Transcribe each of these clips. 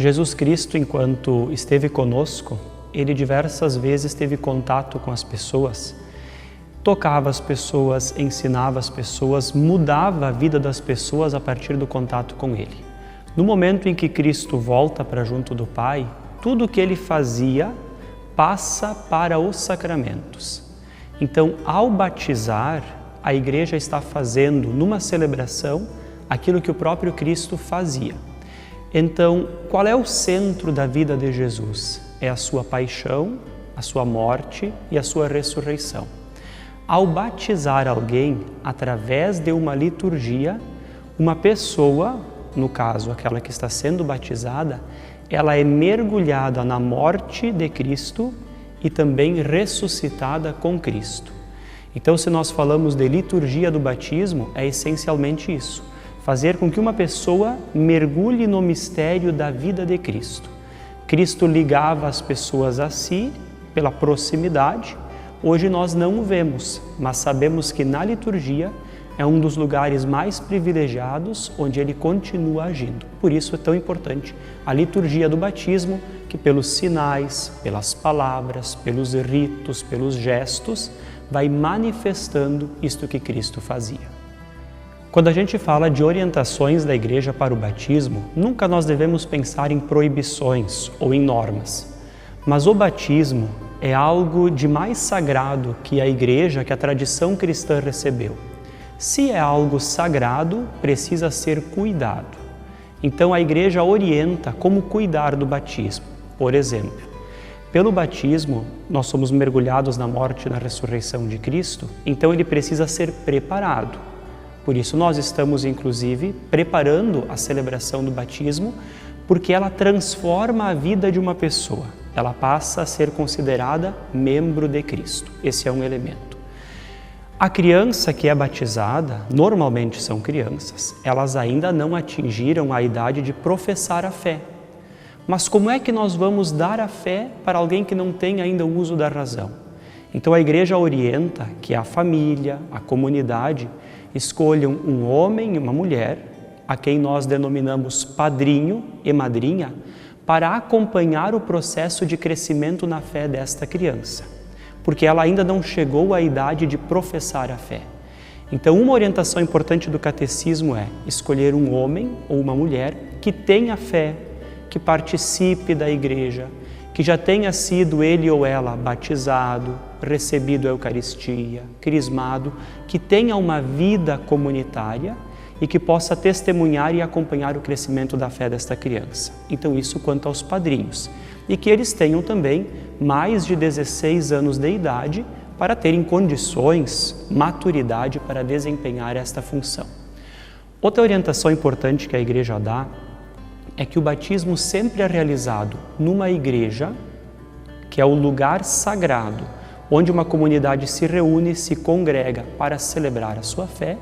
Jesus Cristo, enquanto esteve conosco, Ele diversas vezes teve contato com as pessoas, tocava as pessoas, ensinava as pessoas, mudava a vida das pessoas a partir do contato com Ele. No momento em que Cristo volta para junto do Pai, tudo o que Ele fazia passa para os sacramentos. Então, ao batizar, a Igreja está fazendo, numa celebração, aquilo que o próprio Cristo fazia. Então, qual é o centro da vida de Jesus? É a sua paixão, a sua morte e a sua ressurreição. Ao batizar alguém, através de uma liturgia, uma pessoa, no caso aquela que está sendo batizada, ela é mergulhada na morte de Cristo e também ressuscitada com Cristo. Então, se nós falamos de liturgia do batismo, é essencialmente isso: fazer com que uma pessoa mergulhe no mistério da vida de Cristo. Cristo ligava as pessoas a si pela proximidade. Hoje nós não o vemos, mas sabemos que na liturgia é um dos lugares mais privilegiados onde Ele continua agindo. Por isso é tão importante a liturgia do batismo, que pelos sinais, pelas palavras, pelos ritos, pelos gestos, vai manifestando isto que Cristo fazia. Quando a gente fala de orientações da Igreja para o batismo, nunca nós devemos pensar em proibições ou em normas. Mas o batismo é algo de mais sagrado que a Igreja, que a tradição cristã recebeu. Se é algo sagrado, precisa ser cuidado. Então a Igreja orienta como cuidar do batismo. Por exemplo, pelo batismo, nós somos mergulhados na morte e na ressurreição de Cristo, então ele precisa ser preparado. Por isso nós estamos, inclusive, preparando a celebração do batismo, porque ela transforma a vida de uma pessoa. Ela passa a ser considerada membro de Cristo. Esse é um elemento. A criança que é batizada, normalmente são crianças, elas ainda não atingiram a idade de professar a fé. Mas como é que nós vamos dar a fé para alguém que não tem ainda o uso da razão? Então a Igreja orienta que a família, a comunidade, escolham um homem e uma mulher, a quem nós denominamos padrinho e madrinha, para acompanhar o processo de crescimento na fé desta criança, porque ela ainda não chegou à idade de professar a fé. Então, uma orientação importante do catecismo é escolher um homem ou uma mulher que tenha fé, que participe da Igreja, que já tenha sido ele ou ela batizado, recebido a Eucaristia, crismado, que tenha uma vida comunitária e que possa testemunhar e acompanhar o crescimento da fé desta criança. Então isso quanto aos padrinhos. E que eles tenham também mais de 16 anos de idade para terem condições, maturidade para desempenhar esta função. Outra orientação importante que a Igreja dá é que o batismo sempre é realizado numa igreja, que é o lugar sagrado, onde uma comunidade se reúne, se congrega para celebrar a sua fé,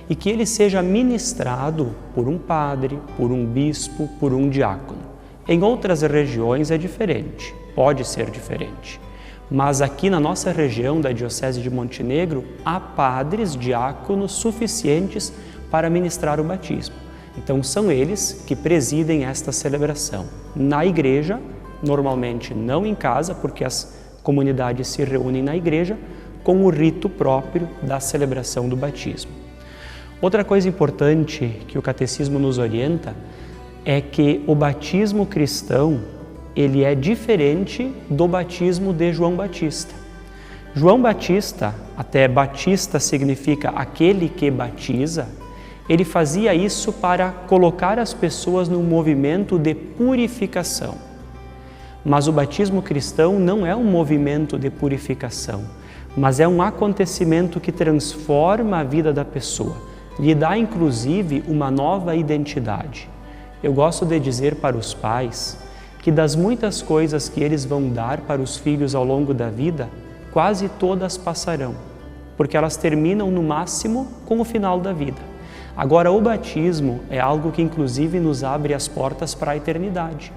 e que ele seja ministrado por um padre, por um bispo, por um diácono. Em outras regiões é diferente, pode ser diferente. Mas aqui na nossa região da Diocese de Montenegro, há padres, diáconos suficientes para ministrar o batismo. Então são eles que presidem esta celebração. Na igreja, normalmente não em casa, porque as comunidades se reúnem na igreja, com o rito próprio da celebração do batismo. Outra coisa importante que o catecismo nos orienta é que o batismo cristão, ele é diferente do batismo de João Batista. João Batista, até Batista significa aquele que batiza, ele fazia isso para colocar as pessoas num movimento de purificação. Mas o batismo cristão não é um movimento de purificação, mas é um acontecimento que transforma a vida da pessoa, lhe dá inclusive uma nova identidade. Eu gosto de dizer para os pais que das muitas coisas que eles vão dar para os filhos ao longo da vida, quase todas passarão, porque elas terminam no máximo com o final da vida. Agora, o batismo é algo que inclusive nos abre as portas para a eternidade,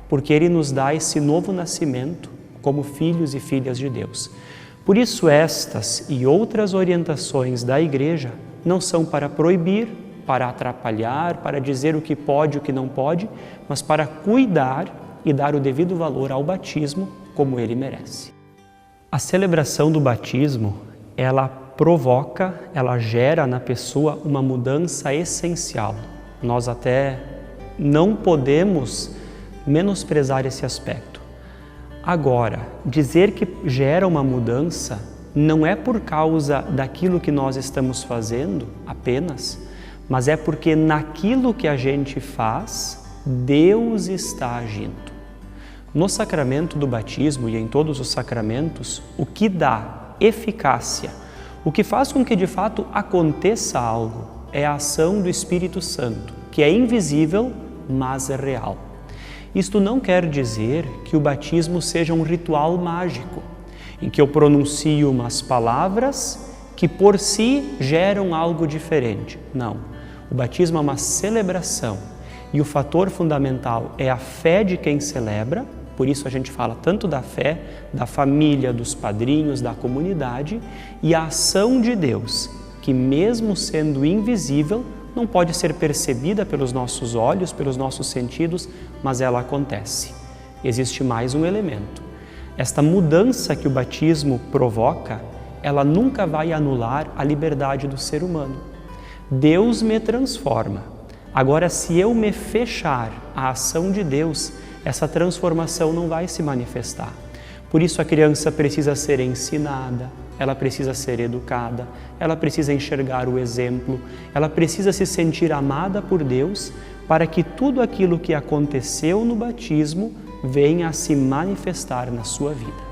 porque ele nos dá esse novo nascimento como filhos e filhas de Deus. Por isso, estas e outras orientações da Igreja não são para proibir para atrapalhar, para dizer o que pode e o que não pode, mas para cuidar e dar o devido valor ao batismo como ele merece. A celebração do batismo, ela provoca, ela gera na pessoa uma mudança essencial. Nós até não podemos menosprezar esse aspecto. Agora, dizer que gera uma mudança não é por causa daquilo que nós estamos fazendo apenas, mas é porque naquilo que a gente faz, Deus está agindo. No sacramento do batismo e em todos os sacramentos, o que dá eficácia, o que faz com que de fato aconteça algo, é a ação do Espírito Santo, que é invisível, mas é real. Isto não quer dizer que o batismo seja um ritual mágico, em que eu pronuncio umas palavras que por si geram algo diferente. Não. O batismo é uma celebração e o fator fundamental é a fé de quem celebra, por isso a gente fala tanto da fé, da família, dos padrinhos, da comunidade, e a ação de Deus, que mesmo sendo invisível, não pode ser percebida pelos nossos olhos, pelos nossos sentidos, mas ela acontece. Existe mais um elemento. Esta mudança que o batismo provoca, ela nunca vai anular a liberdade do ser humano. Deus me transforma. Agora, se eu me fechar à ação de Deus, essa transformação não vai se manifestar. Por isso a criança precisa ser ensinada, ela precisa ser educada, ela precisa enxergar o exemplo, ela precisa se sentir amada por Deus para que tudo aquilo que aconteceu no batismo venha a se manifestar na sua vida.